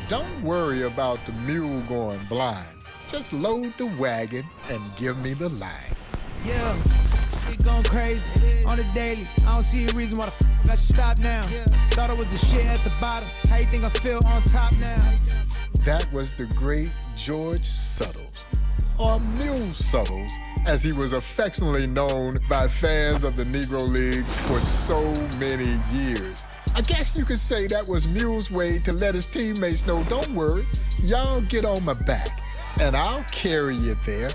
Don't worry about the mule going blind. Just load the wagon and give me the line. Yeah, we going crazy on the daily. I don't see a reason why I should stop now. Thought I was the shit at the bottom. How you think I feel on top now? That was the great George Suttles, or Mule Suttles, as he was affectionately known by fans of the Negro Leagues for so many years. I guess you could say that was Mule's way to let his teammates know, don't worry, y'all get on my back, and I'll carry you there.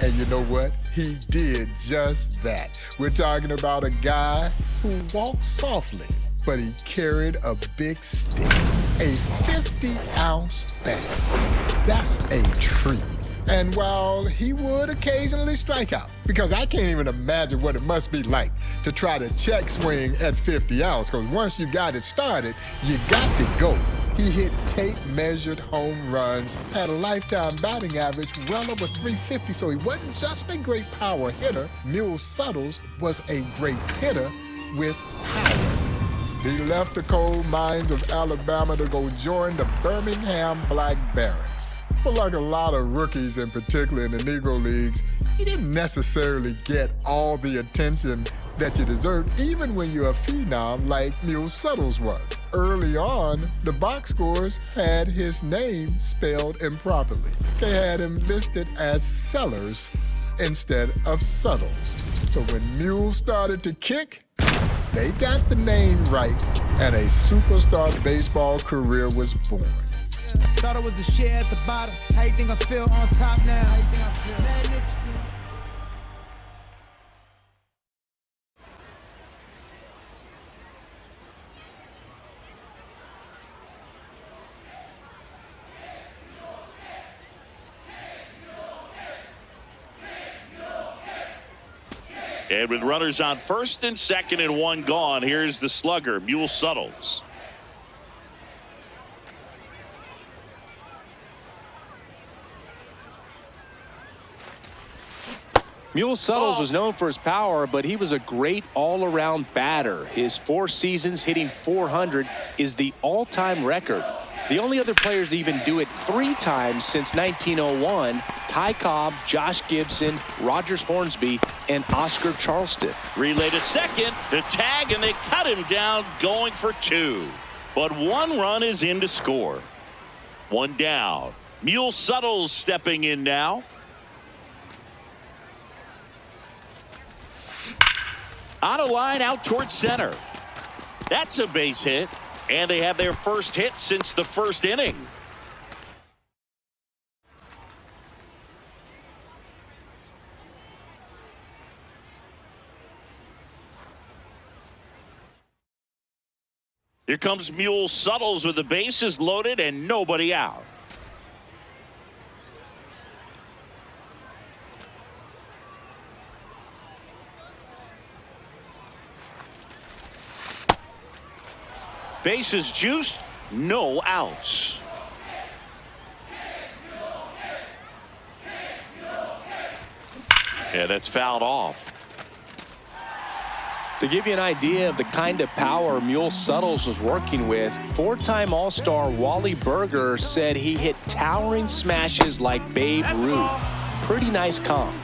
And you know what? He did just that. We're talking about a guy who walked softly, but he carried a big stick, a 50-ounce bat. That's a treat. And while he would occasionally strike out, because I can't even imagine what it must be like to try to check swing at 50 ounce, because once you got it started, you got to go. He hit tape-measured home runs, had a lifetime batting average well over 350, so he wasn't just a great power hitter. Mule Suttles was a great hitter with power. He left the coal mines of Alabama to go join the Birmingham Black Barons. But like a lot of rookies, in particular in the Negro Leagues, he didn't necessarily get all the attention that you deserved, even when you're a phenom like Mule Suttles was. Early on, the box scores had his name spelled improperly. They had him listed as Sellers instead of Suttles. So when Mule started to kick, they got the name right, and a superstar baseball career was born. Thought I was the shit at the bottom. How you think I feel on top now? How you think I feel? Magnificent. And with runners on first and second and one gone, here's the slugger, Mule Suttles. Mule Suttles was known for his power, but he was a great all-around batter. His 4 seasons hitting 400 is the all-time record. The only other players to even do it 3 times since 1901, Ty Cobb, Josh Gibson, Rogers Hornsby, and Oscar Charleston. Relay to second, the tag, and they cut him down going for 2. But 1 run is in to score. 1 down. Mule Suttles stepping in now. On a line out towards center. That's a base hit, and they have their first hit since the first inning. Here comes Mule Suttles with the bases loaded and nobody out. Bases juiced, no outs. Yeah, that's fouled off. To give you an idea of the kind of power Mule Suttles was working with, 4-time All-Star Wally Berger said he hit towering smashes like Babe Ruth. Pretty nice comp.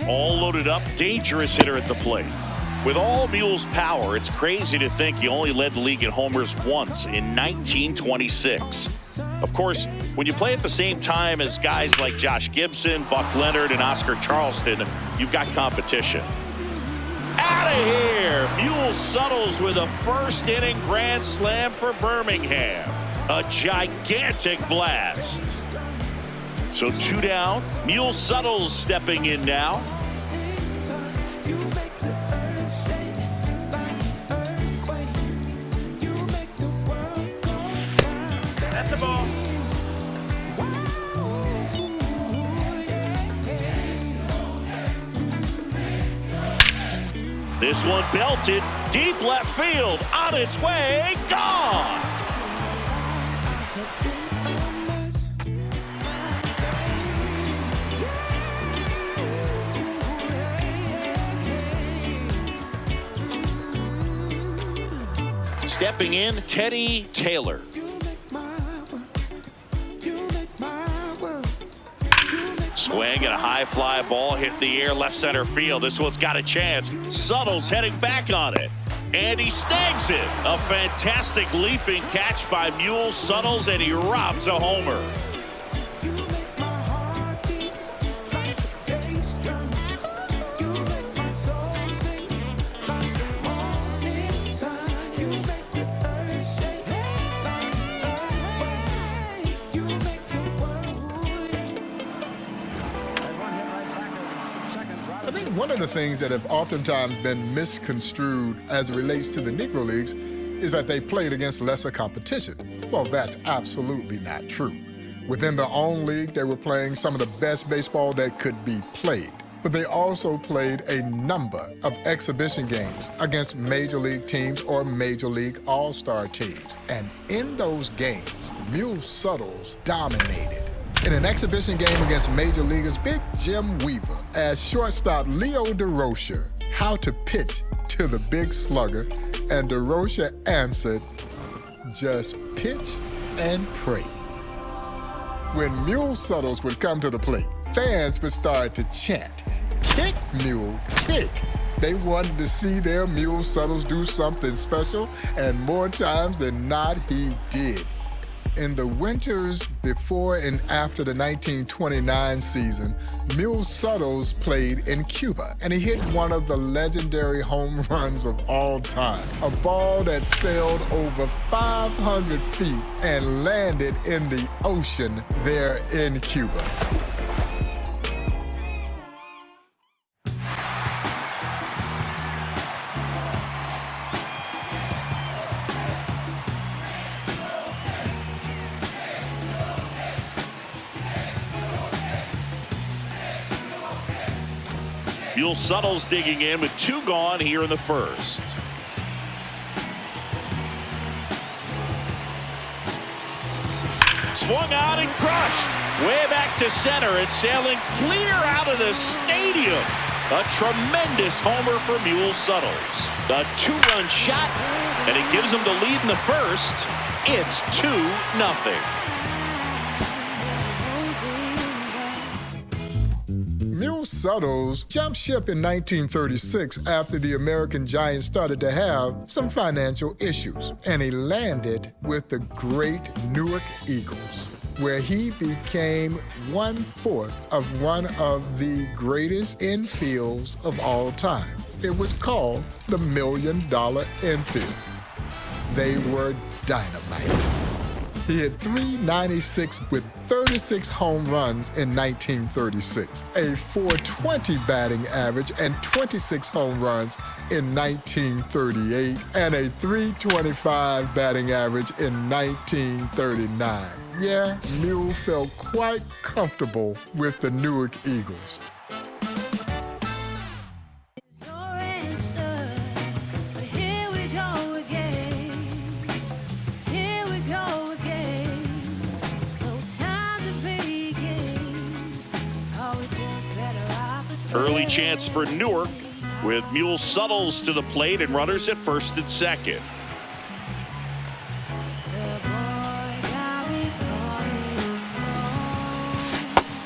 All loaded up, dangerous hitter at the plate. With all Mule's power, it's crazy to think he only led the league in homers once in 1926. Of course, when you play at the same time as guys like Josh Gibson, Buck Leonard, and Oscar Charleston, you've got competition. Out of here! Mule Suttles with a first inning grand slam for Birmingham. A gigantic blast. So 2 down. Mule Suttles stepping in now. That's the ball. This one belted deep left field, on its way, gone. Stepping in, Teddy Taylor. Swing and a high fly ball hit the air left center field. This one's got a chance. Suttles heading back on it. And he snags it. A fantastic leaping catch by Mule Suttles, and he robs a homer. I think one of the things that have oftentimes been misconstrued as it relates to the Negro Leagues is that they played against lesser competition. Well, that's absolutely not true. Within their own league, they were playing some of the best baseball that could be played. But they also played a number of exhibition games against major league teams or major league all-star teams. And in those games, Mule Suttles dominated. In an exhibition game against major leaguers Big Jim Weaver asked shortstop Leo DeRocher how to pitch to the big slugger, and DeRocher answered, "Just pitch and pray." When Mule Suttles would come to the plate, fans would start to chant, "Kick, Mule, kick." They wanted to see their Mule Suttles do something special, and more times than not, he did. In the winters before and after the 1929 season, Mule Suttles played in Cuba, and he hit one of the legendary home runs of all time. A ball that sailed over 500 feet and landed in the ocean there in Cuba. Mule Suttles digging in with 2 gone here in the first. Swung out and crushed. Way back to center and sailing clear out of the stadium. A tremendous homer for Mule Suttles. A 2-run shot, and it gives them the lead in the first. It's 2-0. Mule Suttles jumped ship in 1936 after the American Giants started to have some financial issues, and he landed with the great Newark Eagles, where he became 1/4 of one of the greatest infields of all time. It was called the $1 Million Infield. They were dynamite. He hit .396 with 36 home runs in 1936, a .420 batting average and 26 home runs in 1938, and a .325 batting average in 1939. Yeah, Mule felt quite comfortable with the Newark Eagles. Early chance for Newark with Mule Suttles to the plate and runners at first and second.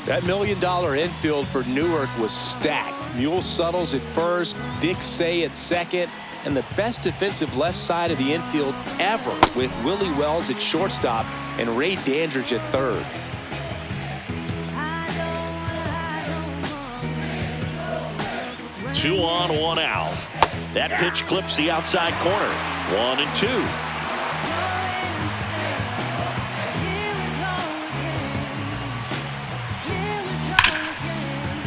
That $1 million infield for Newark was stacked. Mule Suttles at first, Dick Say at second, and the best defensive left side of the infield ever with Willie Wells at shortstop and Ray Dandridge at third. Two on, 1 out. That pitch clips the outside corner. 1-2.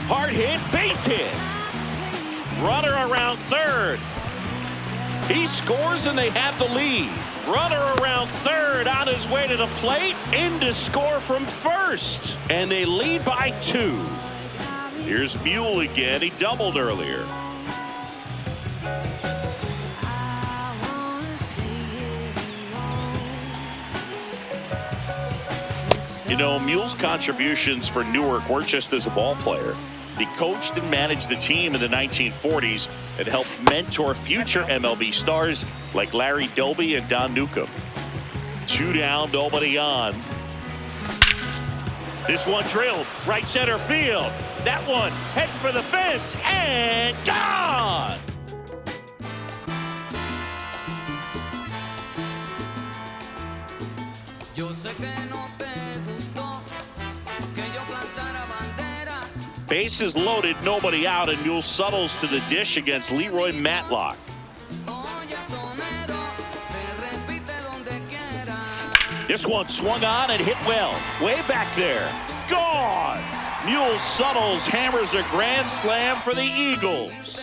Hard hit, base hit. Runner around third. He scores and they have the lead. Runner around third on his way to the plate. In to score from first. And they lead by 2. Here's Mule again. He doubled earlier. You know, Mule's contributions for Newark weren't just as a ball player. He coached and managed the team in the 1940s and helped mentor future MLB stars like Larry Doby and Don Newcomb. 2 down, nobody on. This one drilled right center field. That one heading for the fence and gone. Bases loaded, nobody out, and Mule Suttles to the dish against Leroy Matlock. This one swung on and hit well. Way back there. Gone! Mule Suttles hammers a grand slam for the Eagles.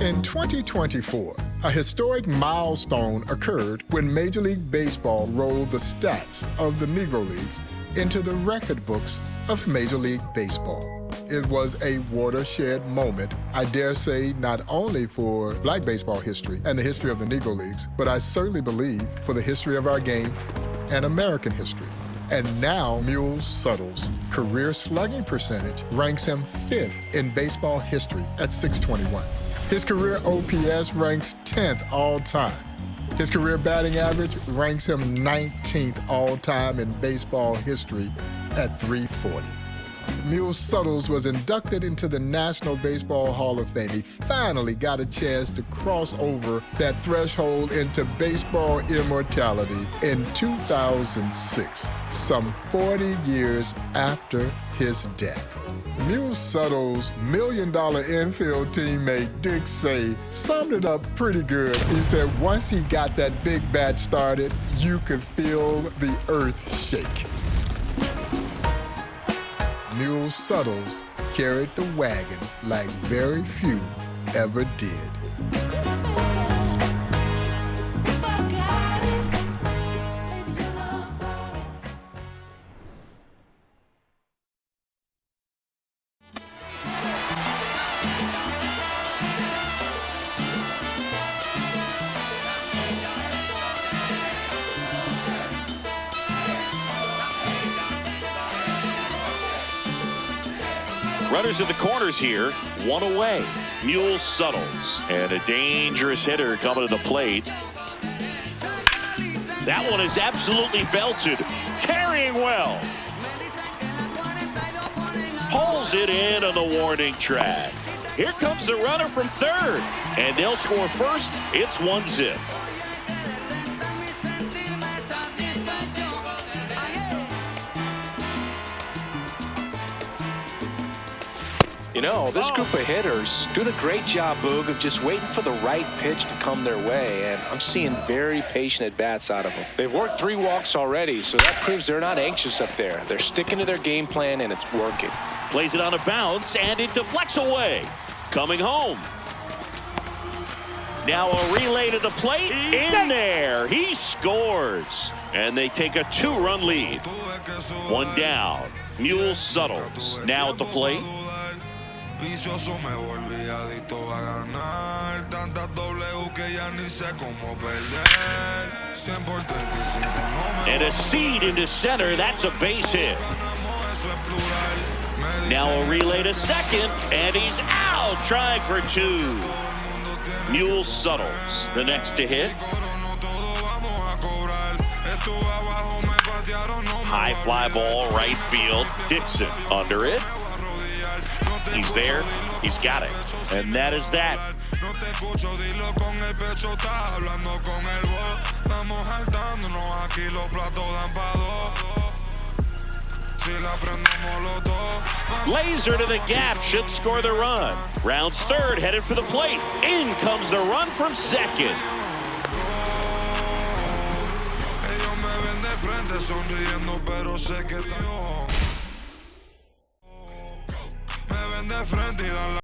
In 2024, a historic milestone occurred when Major League Baseball rolled the stats of the Negro Leagues into the record books of Major League Baseball. It was a watershed moment, I dare say, not only for Black baseball history and the history of the Negro Leagues, but I certainly believe for the history of our game and American history. And now Mule Suttles' career slugging percentage ranks him 5th in baseball history at .621. His career OPS ranks 10th all-time. His career batting average ranks him 19th all-time in baseball history at .340. Mule Suttles was inducted into the National Baseball Hall of Fame. He finally got a chance to cross over that threshold into baseball immortality in 2006, some 40 years after his death. Mule Suttles' $1 million infield teammate Dick Say summed it up pretty good. He said once he got that big bat started, you could feel the earth shake. Mule Suttles carried the wagon like very few ever did. Runners in the corners here, 1 away. Mule Suttles, and a dangerous hitter coming to the plate. That one is absolutely belted, carrying well. Pulls it in on the warning track. Here comes the runner from third, and they'll score first. It's 1-0. You know, this group of hitters doing a great job, Boog, of just waiting for the right pitch to come their way, and I'm seeing very patient at-bats out of them. They've worked 3 walks already, so that proves they're not anxious up there. They're sticking to their game plan, and it's working. Plays it on a bounce, and it deflects away. Coming home. Now a relay to the plate. In there. He scores. And they take a 2-run lead. 1 down. Mule Suttles now at the plate. Vicioso me volví adicto a ganar. Tantas W que ya ni sé cómo perder. 100 por 35 no me. And a seed into center. That's a base hit. Now a relay to second, and he's out, trying for 2. Mule Suttles, the next to hit. High fly ball, right field. Dixon under it. He's there. He's got it. And that is that. Laser to the gap, should score the run. Rounds third, headed for the plate. In comes the run from second.